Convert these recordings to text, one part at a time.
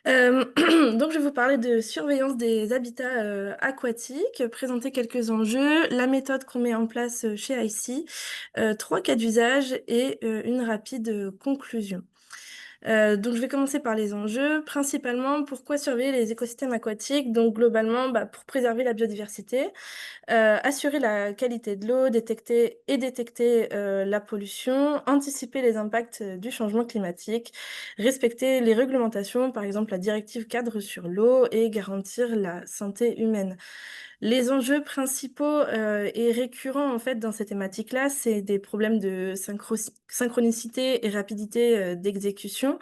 Donc, je vais vous parler de surveillance des habitats aquatiques, présenter quelques enjeux, la méthode qu'on met en place chez IC, trois cas d'usage et une rapide conclusion. Donc, je vais commencer par les enjeux. Principalement, pourquoi surveiller les écosystèmes aquatiques? Donc, globalement, pour préserver la biodiversité, assurer la qualité de l'eau, détecter la pollution, anticiper les impacts du changement climatique, respecter les réglementations, par exemple la directive cadre sur l'eau et garantir la santé humaine. Les enjeux principaux, et récurrents, en fait, dans ces thématiques-là, c'est des problèmes de synchronicité et rapidité, d'exécution,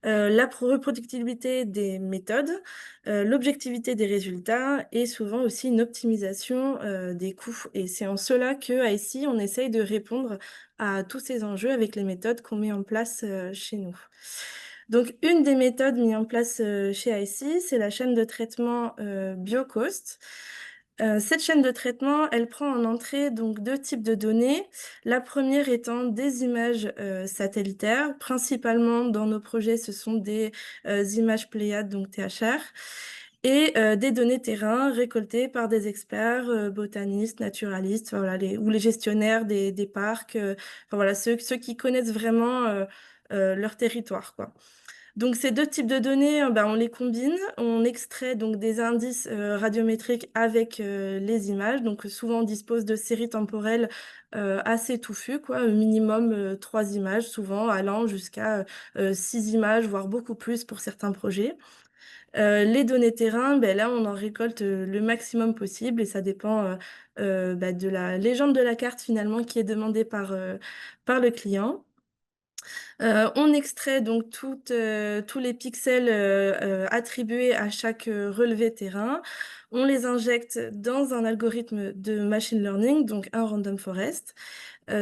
la reproductibilité des méthodes, l'objectivité des résultats et souvent aussi une optimisation, des coûts et c'est en cela qu'à ICI, on essaye de répondre à tous ces enjeux avec les méthodes qu'on met en place, chez nous. Donc une des méthodes mises en place, chez ICI, c'est la chaîne de traitement, BioCoast. Cette chaîne de traitement, elle prend en entrée donc 2 types de données. La première étant des images, satellitaires. Principalement dans nos projets, ce sont des, images Pléiades, donc THR et des données terrain récoltées par des experts, botanistes, naturalistes, enfin voilà les gestionnaires des parcs, enfin voilà ceux qui connaissent vraiment, leur territoire, quoi. Donc ces 2 types de données, on les combine, on extrait donc des indices, radiométriques avec, les images. Donc souvent on dispose de séries temporelles, assez touffues quoi, minimum, 3 images souvent allant jusqu'à, 6 images, voire beaucoup plus pour certains projets. Les données terrain, là on en récolte, le maximum possible et ça dépend, de la légende de la carte finalement qui est demandée par le client. On extrait donc tous les pixels, attribués à chaque, relevé terrain. On les injecte dans un algorithme de machine learning, donc un random forest.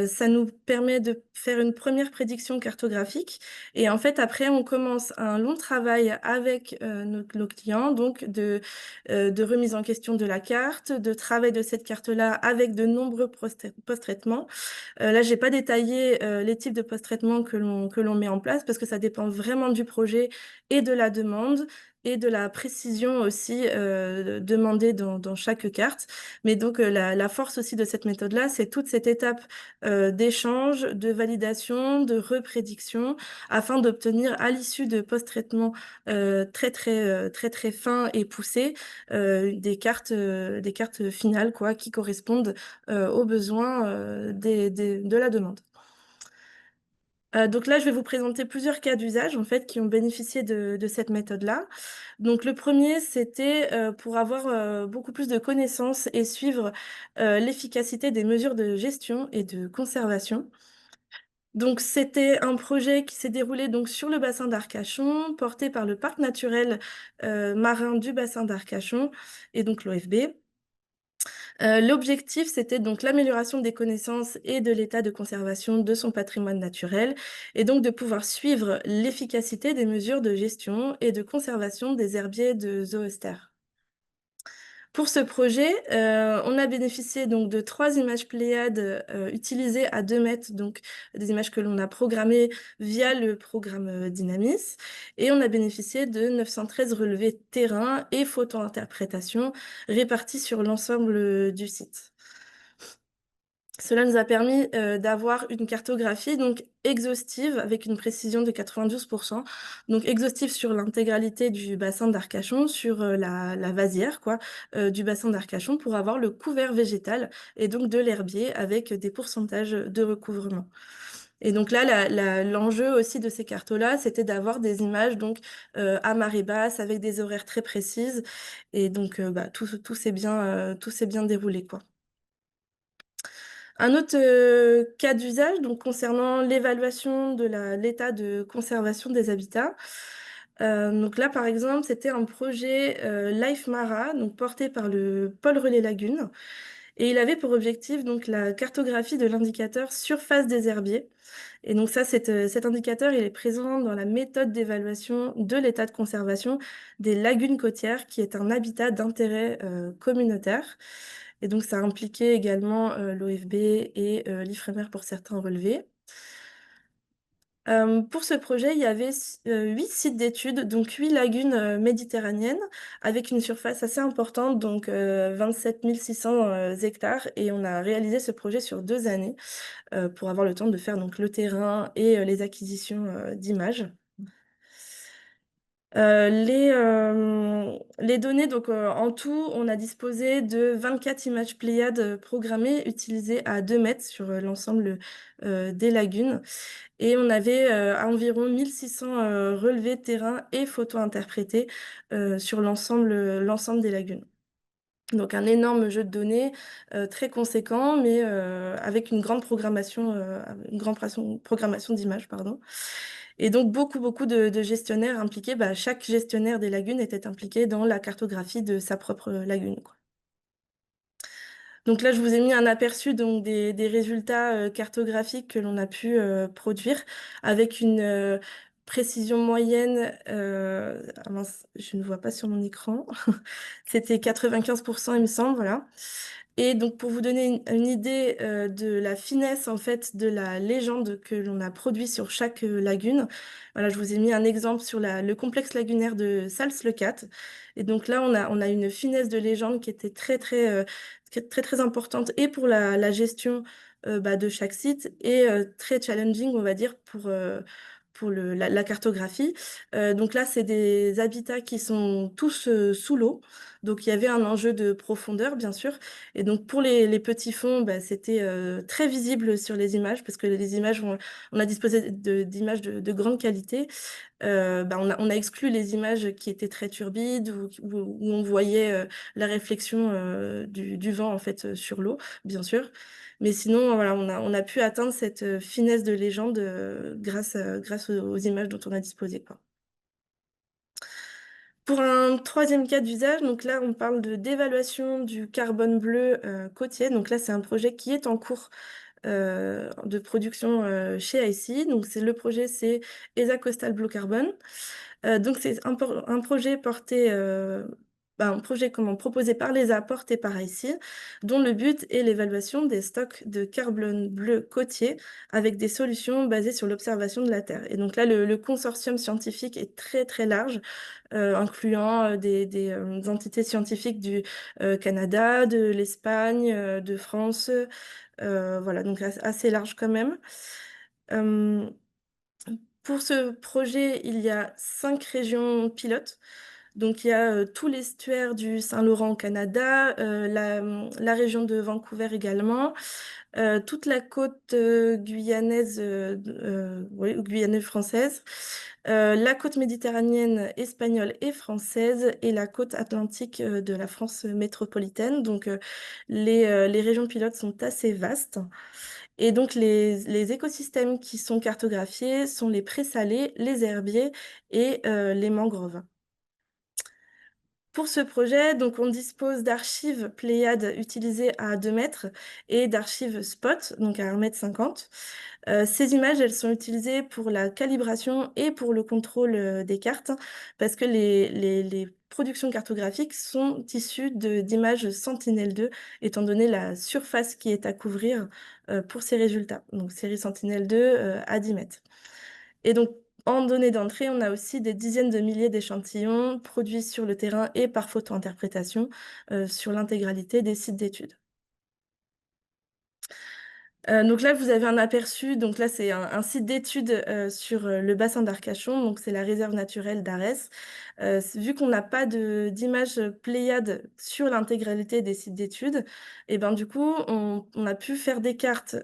Ça nous permet de faire une première prédiction cartographique et en fait après on commence un long travail avec, nos clients donc de remise en question de la carte, de travail de cette carte-là avec de nombreux post-traitements. Là, j'ai pas détaillé, les types de post-traitement que l'on met en place parce que ça dépend vraiment du projet et de la demande et de la précision aussi, demandée dans chaque carte. Mais donc, la force aussi de cette méthode-là, c'est toute cette étape, d'échange, de validation, de reprédiction afin d'obtenir à l'issue de post-traitements, très fins et poussés, des cartes finales quoi, qui correspondent aux besoins, de la demande. Donc là, je vais vous présenter plusieurs cas d'usage, en fait, qui ont bénéficié de cette méthode-là. Donc le premier, c'était, pour avoir, beaucoup plus de connaissances et suivre, l'efficacité des mesures de gestion et de conservation. Donc c'était un projet qui s'est déroulé donc sur le bassin d'Arcachon, porté par le parc naturel, marin du bassin d'Arcachon et donc l'OFB. L'objectif, c'était donc l'amélioration des connaissances et de l'état de conservation de son patrimoine naturel et donc de pouvoir suivre l'efficacité des mesures de gestion et de conservation des herbiers de Zooster. Pour ce projet, on a bénéficié donc de 3 images Pléiades, utilisées à 2 mètres, donc des images que l'on a programmées via le programme, Dynamis et on a bénéficié de 913 relevés terrain et photo-interprétation répartis sur l'ensemble, du site. Cela nous a permis, d'avoir une cartographie donc exhaustive avec une précision de 92 donc exhaustive sur l'intégralité du bassin d'Arcachon, sur, la vasière quoi, du bassin d'Arcachon pour avoir le couvert végétal et donc de l'herbier avec des pourcentages de recouvrement. Et donc là, l'enjeu aussi de ces cartos-là, c'était d'avoir des images donc, à marée basse avec des horaires très précises et donc, tout s'est bien déroulé quoi. Un autre, cas d'usage, donc concernant l'évaluation de l'état de conservation des habitats. Donc là, par exemple, c'était un projet, Life Mara, donc porté par le pôle Relais Lagune et il avait pour objectif donc la cartographie de l'indicateur surface des herbiers et donc ça, cet indicateur, il est présent dans la méthode d'évaluation de l'état de conservation des lagunes côtières, qui est un habitat d'intérêt, communautaire et donc ça impliquait également, l'OFB et l'Ifremer pour certains relevés. Pour ce projet, il y avait 8 sites d'études, donc 8 lagunes méditerranéennes, avec une surface assez importante, donc 27 600 hectares. Et on a réalisé ce projet sur 2 années pour avoir le temps de faire donc, le terrain et les acquisitions d'images. Les données, donc en tout, on a disposé de 24 images Pléiades programmées utilisées à 2 mètres sur l'ensemble des lagunes. Et on avait environ 1600 relevés de terrain et photos interprétées sur l'ensemble des lagunes. Donc un énorme jeu de données très conséquent, mais avec une grande programmation d'images, pardon. Et donc beaucoup de gestionnaires impliqués. Bah, chaque gestionnaire des lagunes était impliqué dans la cartographie de sa propre lagune, quoi. Donc là, je vous ai mis un aperçu donc des résultats cartographiques que l'on a pu produire avec une précision moyenne. Ah mince, je ne vois pas sur mon écran. C'était 95%, il me semble, voilà. Et donc, pour vous donner une idée de la finesse en fait de la légende que l'on a produit sur chaque lagune, voilà, je vous ai mis un exemple sur le complexe lagunaire de Sals-le-Cat. Et donc là, on a une finesse de légende qui était très importante et pour la gestion bah, de chaque site et très challenging, on va dire, pour la cartographie. Donc là, c'est des habitats qui sont tous sous l'eau. Donc il y avait un enjeu de profondeur, bien sûr. Et donc pour les petits fonds, bah, c'était très visible sur les images parce que les images, on a disposé d'images de grande qualité. Bah, on a exclu les images qui étaient très turbides où on voyait la réflexion du vent en fait sur l'eau, bien sûr. Mais sinon, voilà, on a pu atteindre cette finesse de légende grâce aux images dont on a disposé, quoi. Pour un troisième cas d'usage, donc là, on parle d'évaluation du carbone bleu côtier. Donc là, c'est un projet qui est en cours de production chez ICI. Donc le projet, c'est ESA Coastal Blue Carbon. Donc c'est un projet un projet proposé par l'ESA, porté par ICI, dont le but est l'évaluation des stocks de carbone bleu côtier avec des solutions basées sur l'observation de la Terre. Et donc là, le consortium scientifique est très large, incluant des entités scientifiques du Canada, de l'Espagne, de France, voilà, donc assez large quand même. Euh, pour ce projet, il y a 5 régions pilotes. Donc, il y a tout l'estuaire du Saint-Laurent au Canada, la région de Vancouver également, toute la côte guyanaise, oui, guyanaise française, la côte méditerranéenne espagnole et française et la côte atlantique de la France métropolitaine. Donc, les régions pilotes sont assez vastes. Et donc, les écosystèmes qui sont cartographiés sont les présalés, les herbiers et les mangroves. Pour ce projet, donc, on dispose d'archives Pléiades utilisées à 2 mètres et d'archives Spot, donc à 1,50 m. Ces images, elles sont utilisées pour la calibration et pour le contrôle des cartes, parce que les productions cartographiques sont issues d'images Sentinel-2, étant donné la surface qui est à couvrir pour ces résultats. Donc série Sentinel-2 à 10 mètres. Et donc, en données d'entrée, on a aussi des dizaines de milliers d'échantillons produits sur le terrain et par photo-interprétation sur l'intégralité des sites d'études. Donc là, vous avez un aperçu. Donc là, c'est un site d'études sur le bassin d'Arcachon. Donc c'est la réserve naturelle d'Arès. Vu qu'on n'a pas d'image Pléiade sur l'intégralité des sites d'études, et ben du coup, on a pu faire des cartes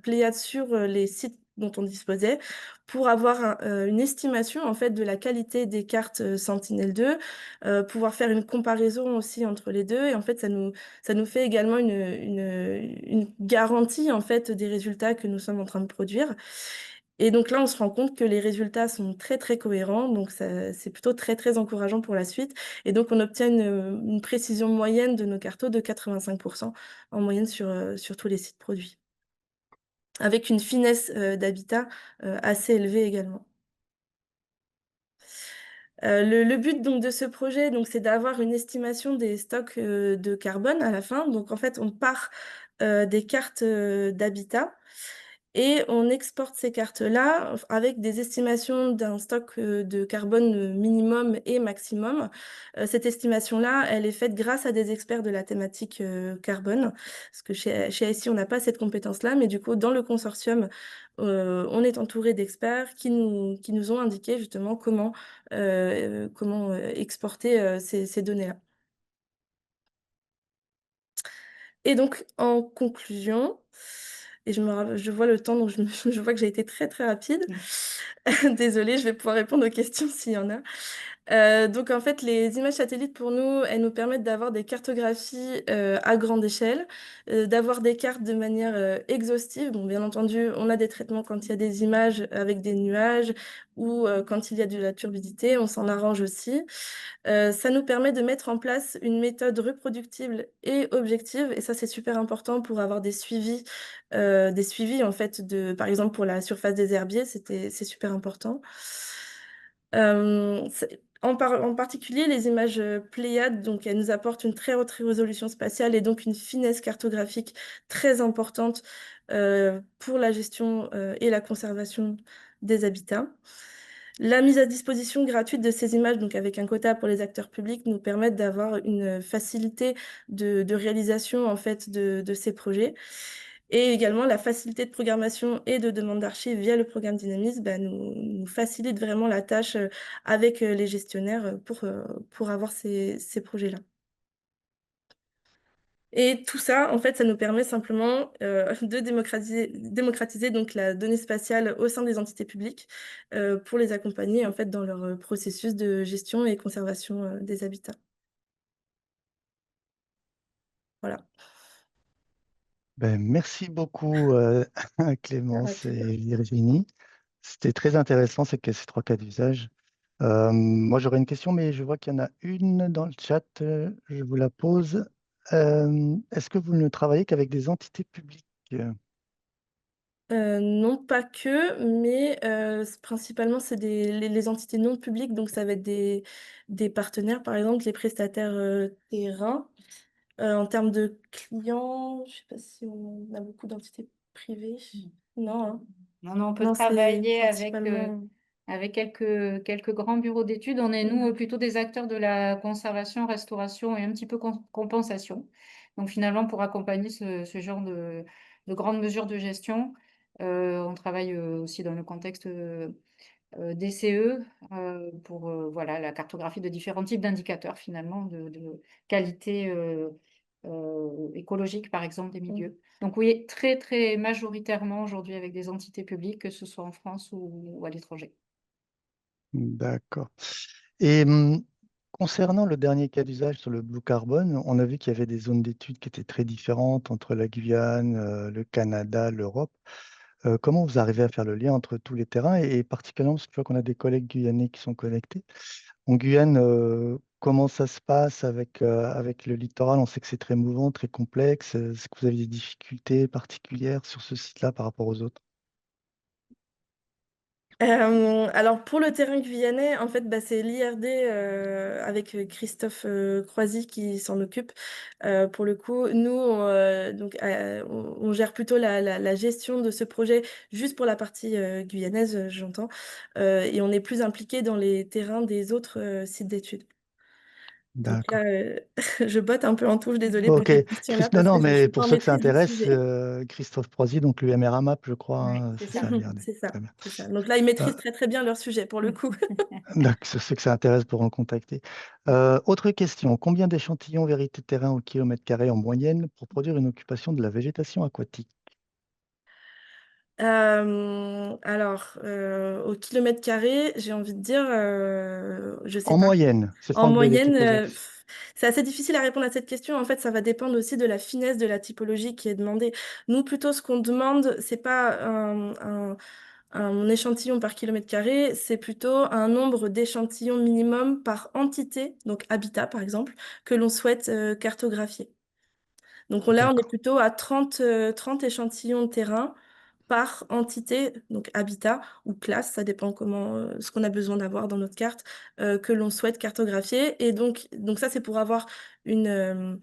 Pléiade sur les sites dont on disposait pour avoir une estimation en fait de la qualité des cartes Sentinel-2, pouvoir faire une comparaison aussi entre les deux. Et en fait, ça nous fait également une garantie en fait des résultats que nous sommes en train de produire. Et donc là, on se rend compte que les résultats sont très cohérents, donc c'est plutôt très encourageant pour la suite. Et donc, on obtient une précision moyenne de nos cartos de 85% en moyenne sur tous les sites produits, avec une finesse d'habitat assez élevée également. Le but donc de ce projet, donc, c'est d'avoir une estimation des stocks de carbone à la fin. Donc en fait, on part des cartes d'habitat et on exporte ces cartes-là avec des estimations d'un stock de carbone minimum et maximum. Cette estimation-là, elle est faite grâce à des experts de la thématique carbone, parce que chez ICI, on n'a pas cette compétence-là, mais du coup, dans le consortium, on est entouré d'experts qui nous ont indiqué justement comment exporter ces données-là. Et donc, en conclusion, et je vois le temps, donc je vois que j'ai été très, très rapide. Désolée, je vais pouvoir répondre aux questions s'il y en a. Donc en fait, les images satellites pour nous, elles nous permettent d'avoir des cartographies à grande échelle, d'avoir des cartes de manière exhaustive. Bon, bien entendu, on a des traitements quand il y a des images avec des nuages ou quand il y a de la turbidité, on s'en arrange aussi. Ça nous permet de mettre en place une méthode reproductible et objective, et ça c'est super important pour avoir des suivis en fait par exemple pour la surface des herbiers, c'est super important. En particulier, les images Pléiades, donc elles nous apportent une très haute résolution spatiale et donc une finesse cartographique très importante pour la gestion et la conservation des habitats. La mise à disposition gratuite de ces images, donc avec un quota pour les acteurs publics, nous permettent d'avoir une facilité de réalisation en fait de ces projets. Et également, la facilité de programmation et de demande d'archives via le programme Dynamis nous facilite vraiment la tâche avec les gestionnaires pour avoir ces projets-là. Et tout ça, en fait, ça nous permet simplement de démocratiser donc la donnée spatiale au sein des entités publiques pour les accompagner en fait dans leur processus de gestion et conservation des habitats. Voilà. Ben, merci beaucoup, Clémence Merci. et Virginie. C'était très intéressant ces trois cas d'usage. Moi, j'aurais une question, mais je vois qu'il y en a une dans le chat. Je vous la pose. Est-ce que vous ne travaillez qu'avec des entités publiques? Non, pas que, mais principalement, c'est les entités non publiques, donc ça va être des partenaires, par exemple, les prestataires terrain. En termes de clients, je sais pas si on a beaucoup d'entités privées. Non, hein. Non, non, on peut Non, c'est travailler principalement. avec quelques grands bureaux d'études. On est, nous, plutôt des acteurs de la conservation, restauration et un petit peu compensation. Donc, finalement, pour accompagner ce genre de grandes mesures de gestion, on travaille aussi dans le contexte DCE pour voilà, la cartographie de différents types d'indicateurs, finalement, de qualité écologique, par exemple, des milieux. Donc oui, très, très majoritairement aujourd'hui avec des entités publiques, que ce soit en France ou à l'étranger. D'accord. Et concernant le dernier cas d'usage sur le blue carbone, on a vu qu'il y avait des zones d'études qui étaient très différentes entre la Guyane, le Canada, l'Europe. Comment vous arrivez à faire le lien entre tous les terrains et particulièrement parce que je vois qu'on a des collègues guyanais qui sont connectés. En Guyane, comment ça se passe avec le littoral? On sait que c'est très mouvant, très complexe. Est-ce que vous avez des difficultés particulières sur ce site-là par rapport aux autres? Alors pour le terrain guyanais, en fait, c'est l'IRD avec Christophe Croisy qui s'en occupe. Pour le coup, nous, on gère plutôt la gestion de ce projet juste pour la partie guyanaise, j'entends, et on est plus impliqué dans les terrains des autres sites d'études. Donc là, D'accord. je botte un peu en touche, désolée pour Ok. cette question-là, Non, parce non, que je ne mais suis pas pour en ceux que ça maîtrise du intéresse, sujet. Christophe Proisy, donc l'UMR AMAP, je crois, Oui, hein, c'est c'est ça. ça, l'IRD. C'est ça, Très bien. c'est ça. Donc là, ils Euh, maîtrisent très très bien leur sujet pour le coup. donc, ceux que ça intéresse pourront le contacter. Autre question. Combien d'échantillons vérité terrain au kilomètre carré en moyenne pour produire une occupation de la végétation aquatique? Alors, au kilomètre carré, j'ai envie de dire, je sais En pas. moyenne, c'est En Franck Bellet qui moyenne, pose la... c'est assez difficile à répondre à cette question. En fait, ça va dépendre aussi de la finesse de la typologie qui est demandée. Nous, plutôt, ce qu'on demande, c'est pas un échantillon par kilomètre carré, c'est plutôt un nombre d'échantillons minimum par entité, donc habitat par exemple, que l'on souhaite cartographier. Donc là, on est D'accord. plutôt à 30 échantillons de terrain par entité, donc habitat ou classe, ça dépend ce qu'on a besoin d'avoir dans notre carte, que l'on souhaite cartographier. Et donc ça, c'est pour avoir une,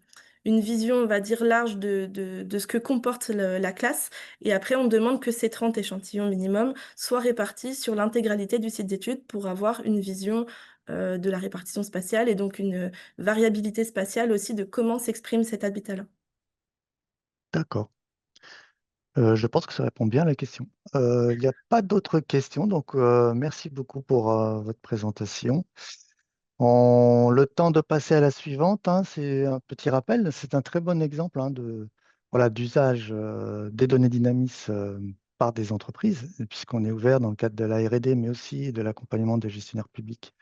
une vision, on va dire, large de ce que comporte la classe. Et après, on demande que ces 30 échantillons minimum soient répartis sur l'intégralité du site d'études pour avoir une vision de la répartition spatiale et donc une variabilité spatiale aussi de comment s'exprime cet habitat-là. D'accord. Je pense que ça répond bien à la question. Il n'y a pas d'autres questions, donc merci beaucoup pour votre présentation. Le temps de passer à la suivante, hein, c'est un petit rappel, c'est un très bon exemple hein, voilà, d'usage des données Dynamis par des entreprises, puisqu'on est ouvert dans le cadre de la R&D, mais aussi de l'accompagnement des gestionnaires publics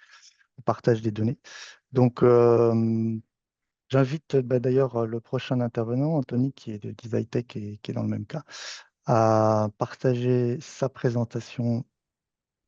au partage des données. Donc, j'invite d'ailleurs le prochain intervenant, Anthony, qui est de Designtech et qui est dans le même cas, à partager sa présentation